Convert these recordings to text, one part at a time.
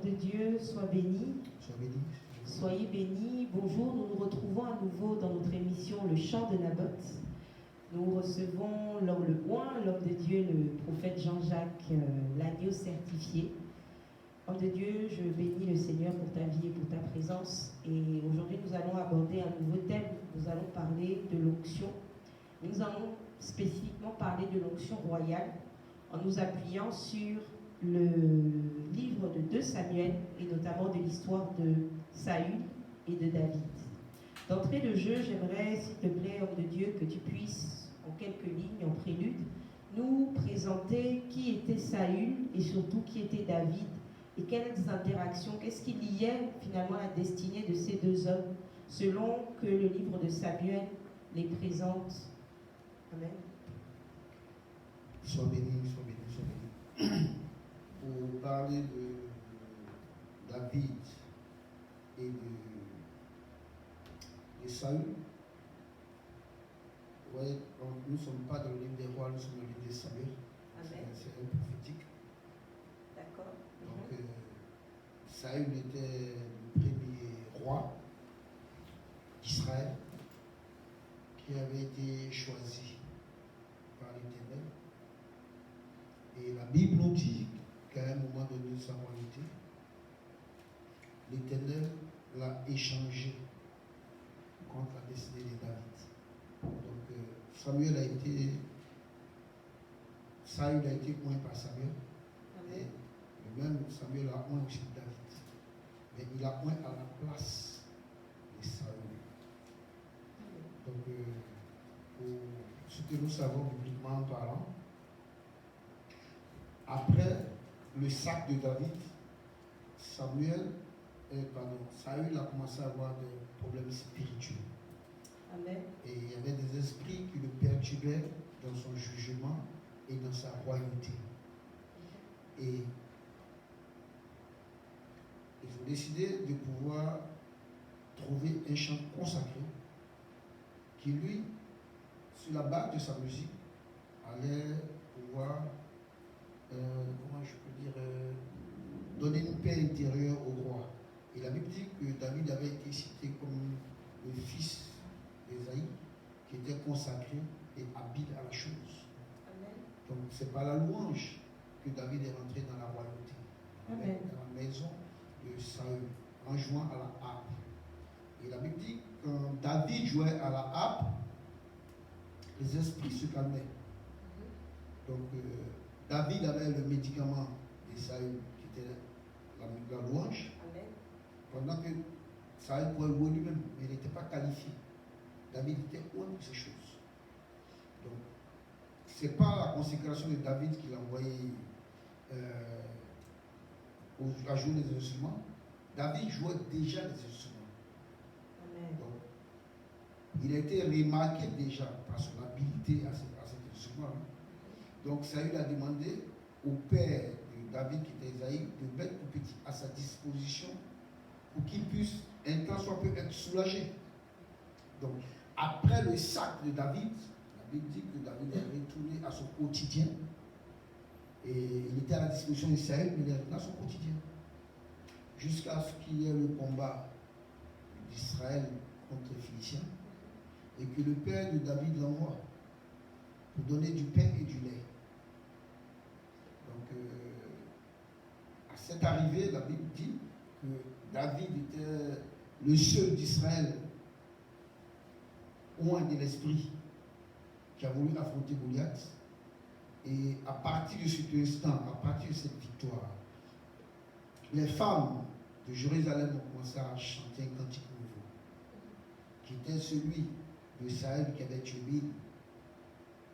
Homme de Dieu, sois béni. Sois béni. Soyez bénis. Bonjour, nous nous retrouvons à nouveau dans notre émission Le Chant de Naboth. Nous recevons l'homme le point, l'homme de Dieu, le prophète Jean-Jacques, l'agneau certifié. Homme de Dieu, je bénis le Seigneur pour ta vie et pour ta présence. Et aujourd'hui, nous allons aborder un nouveau thème. Nous allons parler de l'onction. Nous allons spécifiquement parler de l'onction royale en nous appuyant sur le livre de 2 Samuel et notamment de l'histoire de Saül et de David. D'entrée de jeu, j'aimerais, s'il te plaît, homme de Dieu, que tu puisses, en quelques lignes, en prélude, nous présenter qui était Saül et surtout qui était David et quelles interactions, qu'est-ce qui liait finalement la destinée de ces deux hommes selon que le livre de Samuel les présente. Amen. Sois béni, sois béni, sois béni. Pour parler de David et de Saül, ouais, nous ne sommes pas dans le livre des rois, nous sommes dans le livre de Samuel. Amen. C'est un prophétique. D'accord. Donc, Saül était le premier roi d'Israël qui avait été choisi par l'Éternel. Et la Bible nous dit qu'à un moment donné de sa royauté, l'Éternel l'a échangé contre la destinée de David. Donc Saül a été oint par Samuel. Amen. Et même Samuel a oint aussi David. Mais il a oint à la place de Saül. Donc, pour ce que nous savons bibliquement parlant, après le sac de David, Saül a commencé à avoir des problèmes spirituels. Amen. Et il y avait des esprits qui le perturbaient dans son jugement et dans sa royauté. Et ils ont décidé de pouvoir trouver un chant consacré qui, lui, sur la base de sa musique, allait pouvoir donner une paix intérieure au roi. Et la Bible dit que David avait été cité comme le fils d'Ésaïe, qui était consacré et habile à la chose. Amen. Donc c'est par la louange que David est rentré dans la royauté, dans la maison de Saül, en jouant à la harpe. Et la Bible dit que quand David jouait à la harpe, les esprits se calmaient. Donc David avait le médicament de Saül, qui était la louange, Amen. pendant que Saül pouvait louer lui-même, mais il n'était pas qualifié. David était loin de ces choses. Donc, ce n'est pas la consécration de David qui l'a envoyé à jouer les instruments. David jouait déjà les instruments. Amen. Donc, il a été remarqué déjà par son habileté à cet instrument. Donc Saül a demandé au père de David, qui était Isaïe, de mettre le petit à sa disposition pour qu'il puisse un temps soit peu être soulagé. Donc, après le sac de David, la Bible dit que David est retourné à son quotidien. Et il était à la disposition de Saül, mais il est retourné à son quotidien. Jusqu'à ce qu'il y ait le combat d'Israël contre les Philistins. Et que le père de David l'envoie pour donner du pain et du lait. Donc, à cette arrivée, la Bible dit que David était le seul d'Israël, oint de l'esprit, qui a voulu affronter Goliath. Et à partir de cet instant, à partir de cette victoire, les femmes de Jérusalem ont commencé à chanter un cantique nouveau, qui était celui de Saül qui avait tué 1000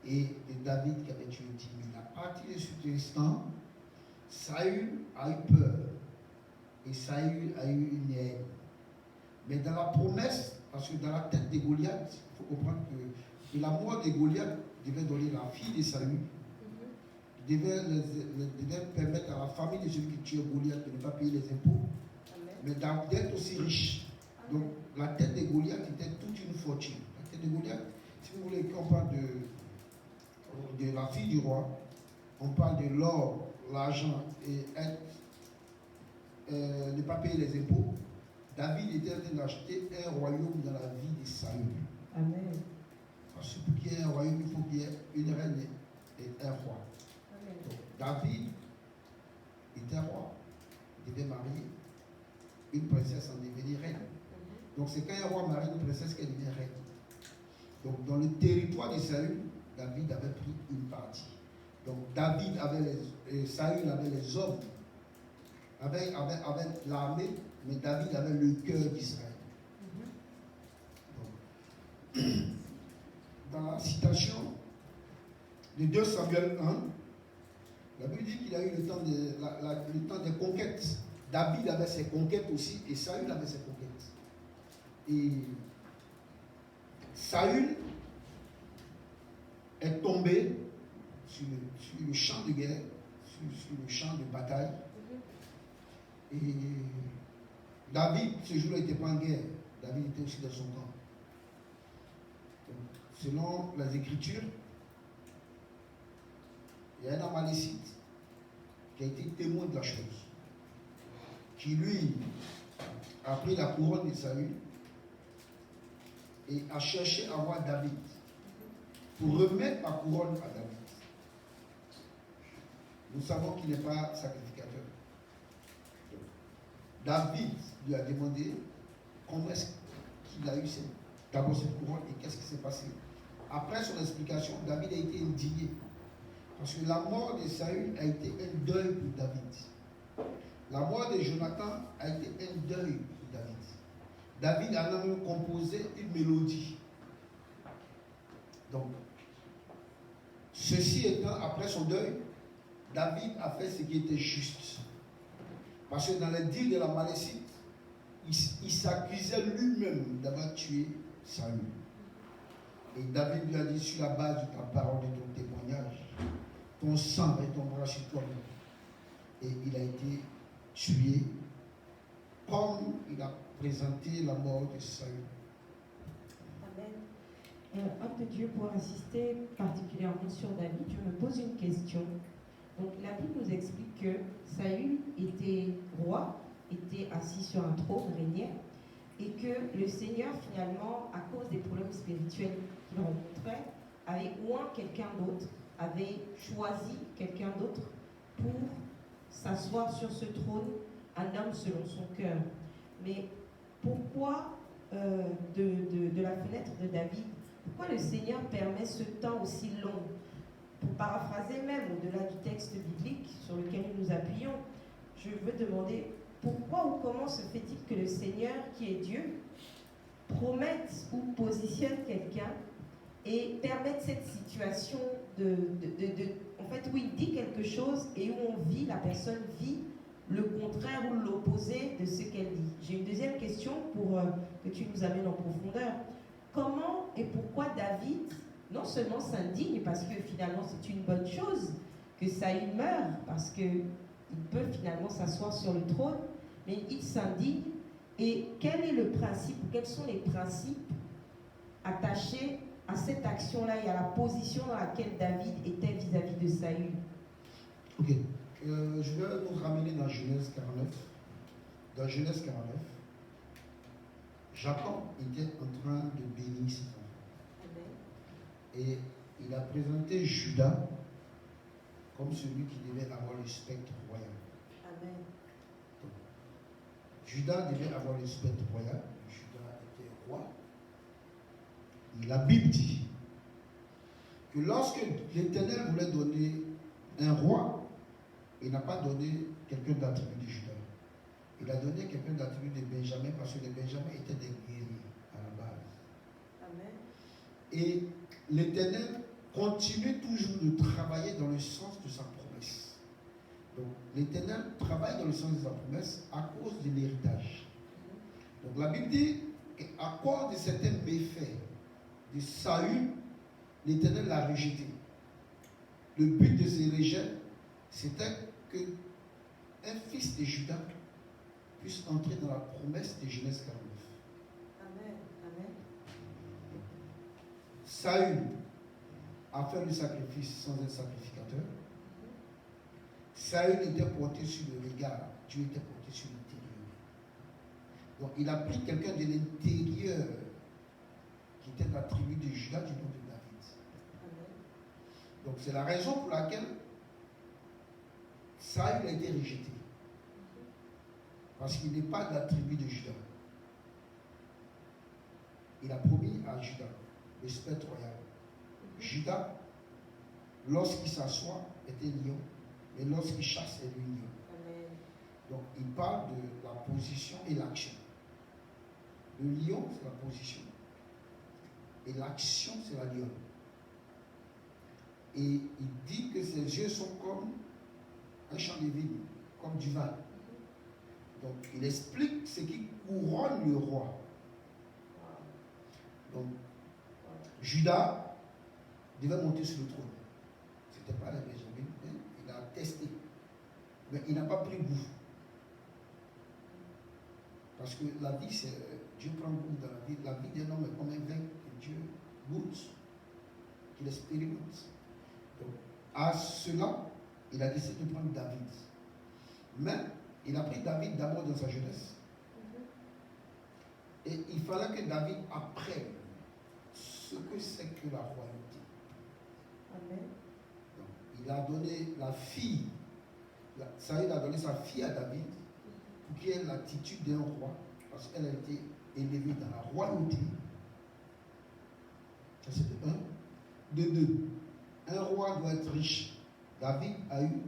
et de David qui avait tué 10 000. À partir de cet instant, Saül a eu peur et Saül a eu une haine. Mais dans la promesse, parce que dans la tête de Goliath, il faut comprendre que la mort de Goliath devait donner la fille de Saül, devait permettre à la famille de celui qui tuait Goliath de ne pas payer les impôts, mais d'être aussi riche. Donc la tête de Goliath était toute une fortune. La tête de Goliath, si vous voulez qu'on parle de la fille du roi, on parle de l'or, l'argent et être ne pas payer les impôts, David était en train d'acheter un royaume dans la vie de Saül. Amen. Parce que pour qu'il y ait un royaume, il faut qu'il y ait une reine et un roi. Amen. Donc, David était roi. Il devait marier une princesse en devenir reine. Donc c'est quand un roi marie une princesse qu'elle devient reine. Donc dans le territoire de Saül, David avait pris une partie. Donc David avait Saül avait les hommes, avait l'armée, mais David avait le cœur d'Israël. Donc, dans la citation de 2 Samuel 1, la Bible dit qu'il a eu le temps des conquêtes. David avait ses conquêtes aussi et Saül avait ses conquêtes. Et Saül est tombé sur le champ de guerre, sur le champ de bataille. Et David, ce jour-là, n'était pas en guerre. David était aussi dans son camp. Donc, selon les Écritures, il y a un Amalécite qui a été témoin de la chose, qui lui a pris la couronne de Saül et a cherché à voir David pour remettre la couronne à David. Nous savons qu'il n'est pas sacrificateur. David lui a demandé comment est-ce qu'il a eu d'abord cette couronne et qu'est-ce qui s'est passé. Après son explication, David a été indigné. Parce que la mort de Saül a été un deuil pour David. La mort de Jonathan a été un deuil pour David. David a même composé une mélodie. Donc, ceci étant, après son deuil, David a fait ce qui était juste. Parce que dans les dires de la Malécite, il s'accusait lui-même d'avoir tué Saül. Et David lui a dit, sur la base de ta parole, de ton témoignage, ton sang retombera sur toi. Et il a été tué comme il a présenté la mort de Saül. Amen. Homme de Dieu, pour insister particulièrement sur David, je me pose une question. Donc la Bible nous explique que Saül était roi, était assis sur un trône, régnait, et que le Seigneur finalement, à cause des problèmes spirituels qu'il rencontrait, avait oint quelqu'un d'autre, avait choisi quelqu'un d'autre pour s'asseoir sur ce trône, un homme selon son cœur. Mais pourquoi de la fenêtre de David, pourquoi le Seigneur permet ce temps aussi long? Pour paraphraser même au-delà du texte biblique sur lequel nous nous appuyons, je veux demander pourquoi ou comment se fait-il que le Seigneur, qui est Dieu, promette ou positionne quelqu'un et permette cette situation en fait, où il dit quelque chose et où on vit, la personne vit le contraire ou l'opposé de ce qu'elle dit. J'ai une deuxième question pour que tu nous amènes en profondeur. Comment et pourquoi David non seulement s'indigne, parce que finalement c'est une bonne chose que Saül meure, parce qu'il peut finalement s'asseoir sur le trône, mais il s'indigne. Et quel est le principe, ou quels sont les principes attachés à cette action-là et à la position dans laquelle David était vis-à-vis de Saül? Ok. Je vais nous ramener dans Genèse 49. Dans Genèse 49, Jacob était en train de bénir ses enfants. Et il a présenté Judas comme celui qui devait avoir le spectre royal. Amen. Donc, Judas devait avoir le spectre royal. Judas était roi. Et la Bible dit que lorsque l'Éternel voulait donner un roi, il n'a pas donné quelqu'un d'attribut de Judas. Il a donné quelqu'un d'attribut de Benjamin parce que les Benjamins étaient des guerriers à la base. Amen. Et l'Éternel continue toujours de travailler dans le sens de sa promesse. Donc l'Éternel travaille dans le sens de sa promesse à cause de l'héritage. Donc la Bible dit qu'à cause de certains méfaits de Saül, l'Éternel l'a rejeté. Le but de ce rejet, c'était que un fils de Judas puisse entrer dans la promesse de Genèse 49. Amen. Amen. Saül a fait le sacrifice sans être sacrificateur. Saül était porté sur le regard, Dieu était porté sur lui. Donc il a pris quelqu'un de l'intérieur qui était de la tribu de Juda du nom de David. Donc c'est la raison pour laquelle Saül a été rejeté. Parce qu'il n'est pas de la tribu de Juda. Il a promis à Juda, le spectre royal. Juda, lorsqu'il s'assoit, était lion, et lorsqu'il chasse, est le lion. Donc il parle de la position et l'action. Le lion, c'est la position. Et l'action, c'est la lionne. Et il dit que ses yeux sont comme un champ de vigne, comme du vin. Donc il explique ce qui couronne le roi. Donc Judas devait monter sur le trône. Ce n'était pas la Benjamin, mais il a testé. Mais il n'a pas pris goût. Parce que la vie, c'est Dieu prend goût dans la vie. La vie d'un homme est comme un vin que Dieu goûte, qu'il expérimente. Donc, à cela, il a décidé de prendre David. Mais il a pris David d'abord dans sa jeunesse. Et il fallait que David apprenne ce que c'est que la royauté. Amen. Donc, il a donné la fille, Saül a donné sa fille à David pour qu'il ait l'attitude d'un roi, parce qu'elle a été élevée dans la royauté. Ça c'est de un. De deux, un roi doit être riche. David a eu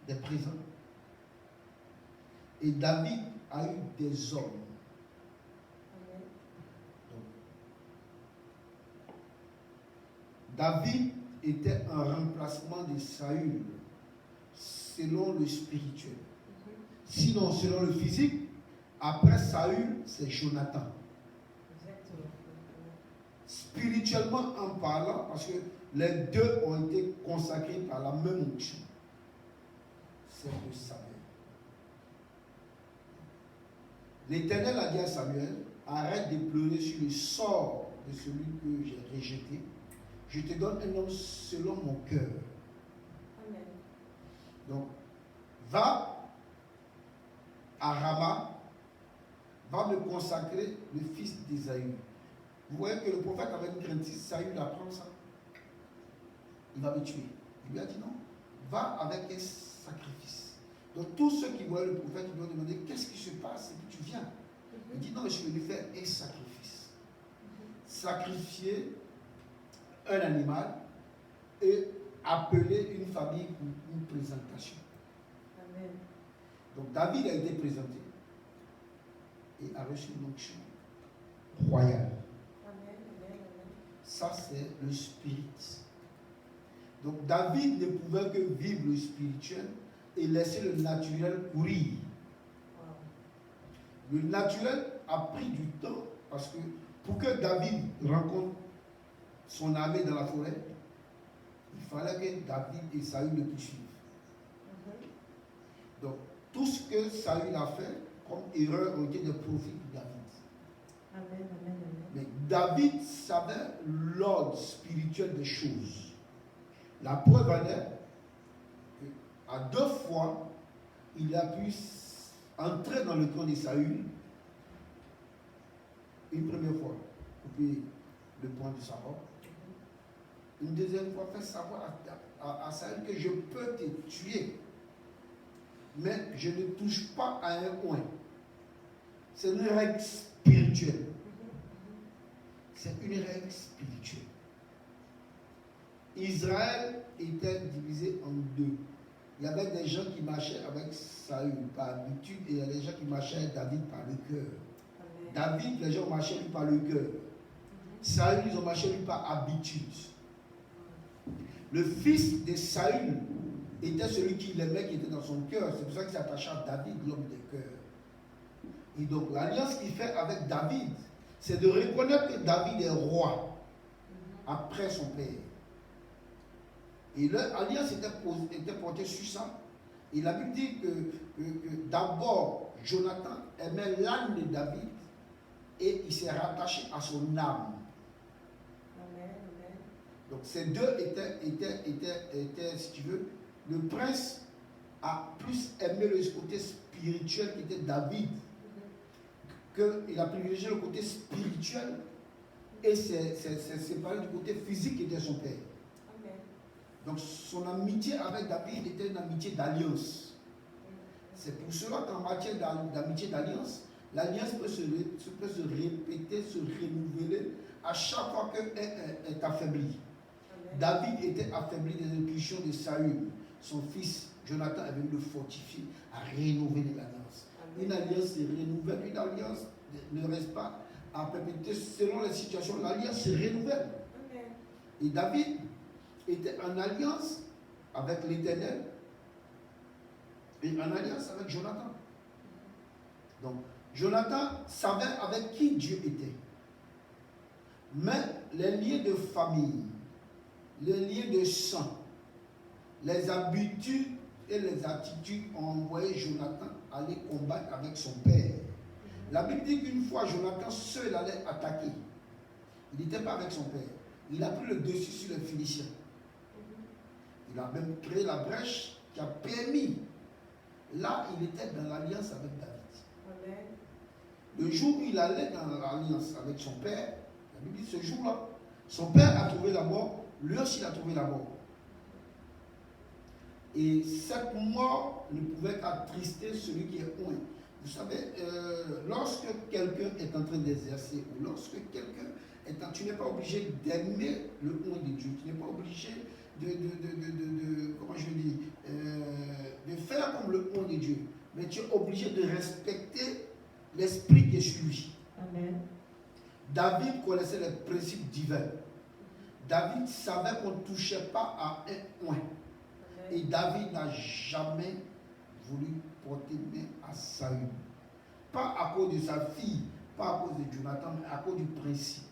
des présents. Et David a eu des hommes. Donc, David était un remplacement de Saül selon le spirituel. Sinon, selon le physique, après Saül, c'est Jonathan. Spirituellement en parlant, parce que les deux ont été consacrés par la même onction, c'est de Samuel. L'Éternel a dit à Samuel, arrête de pleurer sur le sort de celui que j'ai rejeté. Je te donne un homme selon mon cœur. Amen. Donc, va à Rama, va me consacrer le fils d'Ésaü. Vous voyez que le prophète avait une crainte, si Saül apprend ça, il va me tuer. Il lui a dit non, va avec un sacrifice. Donc tous ceux qui voyaient le prophète, ils lui ont demandé qu'est-ce qui se passe et puis tu viens. Il dit non, je vais lui faire un sacrifice. Sacrifier un animal et appeler une famille pour une présentation. Amen. Donc David a été présenté et a reçu une onction royale. Amen. Amen. Ça, c'est le spirit. Donc David ne pouvait que vivre le spirituel et laisser le naturel courir. Wow. Le naturel a pris du temps parce que pour que David rencontre son armée dans la forêt, il fallait que David et Saül le poursuivent. Donc tout ce que Saül a fait comme erreur ont été des profits pour David. Amen. Amen. Amen. Mais David savait l'ordre spirituel des choses. La preuve en est qu'à 2 fois, il a pu entrer dans le camp de Saül. Une première fois, couper le point de sa robe. Une deuxième fois, faire savoir à Saül que je peux te tuer. Mais je ne touche pas à un oin. C'est une règle spirituelle. C'est une règle spirituelle. Israël était divisé en deux. Il y avait des gens qui marchaient avec Saül par habitude et il y a des gens qui marchaient avec David par le cœur. David, les gens marchaient lui par le cœur. Saül, ils ont marché lui par habitude. Le fils de Saül était celui qui l'aimait, qui était dans son cœur. C'est pour ça qu'il s'attachait à David, l'homme des cœurs. Et donc l'alliance qu'il fait avec David, c'est de reconnaître que David est roi après son père. Et l'alliance était portée sur ça. Et la Bible dit que d'abord, Jonathan aimait l'âme de David et il s'est rattaché à son âme. Amen. Amen. Donc ces deux étaient, si tu veux, le prince a plus aimé le côté spirituel qui était David qu'il a privilégié le côté spirituel et s'est séparé du côté physique qui était son père. Amen. Donc son amitié avec David était une amitié d'alliance. C'est pour cela qu'en matière d'amitié d'alliance, l'alliance peut se répéter, se renouveler à chaque fois qu'elle est affaiblie. Amen. David était affaibli des impulsions de Saül. Son fils Jonathan est venu le fortifier, à rénover l'alliance. Amen. Une alliance se renouvelle, une alliance ne reste pas à perpétuer selon les situations. L'alliance se renouvelle. Amen. Et David était en alliance avec l'Éternel et en alliance avec Jonathan. Donc, Jonathan savait avec qui Dieu était. Mais les liens de famille, les liens de sang, les habitudes et les attitudes ont envoyé Jonathan aller combattre avec son père. La Bible dit qu'une fois, Jonathan seul allait attaquer. Il n'était pas avec son père. Il a pris le dessus sur les Philistins. Il a même créé la brèche qui a permis. Là, il était dans l'alliance avec David. Amen. Le jour où il allait dans l'alliance avec son père, la Bible dit ce jour-là, son père a trouvé la mort, lui aussi il a trouvé la mort. Et cette mort ne pouvait qu'attrister celui qui est oint. Vous savez, lorsque quelqu'un est en train d'exercer, ou lorsque quelqu'un est en... Tu n'es pas obligé d'aimer le oint de Dieu, tu n'es pas obligé comment je dis, de faire comme le oint de Dieu, mais tu es obligé de respecter l'esprit qui est sur lui. Amen. David connaissait les principes divins. David savait qu'on ne touchait pas à un oint. Et David n'a jamais voulu porter main à Saül. Pas à cause de sa fille, pas à cause de Jonathan, mais à cause du principe.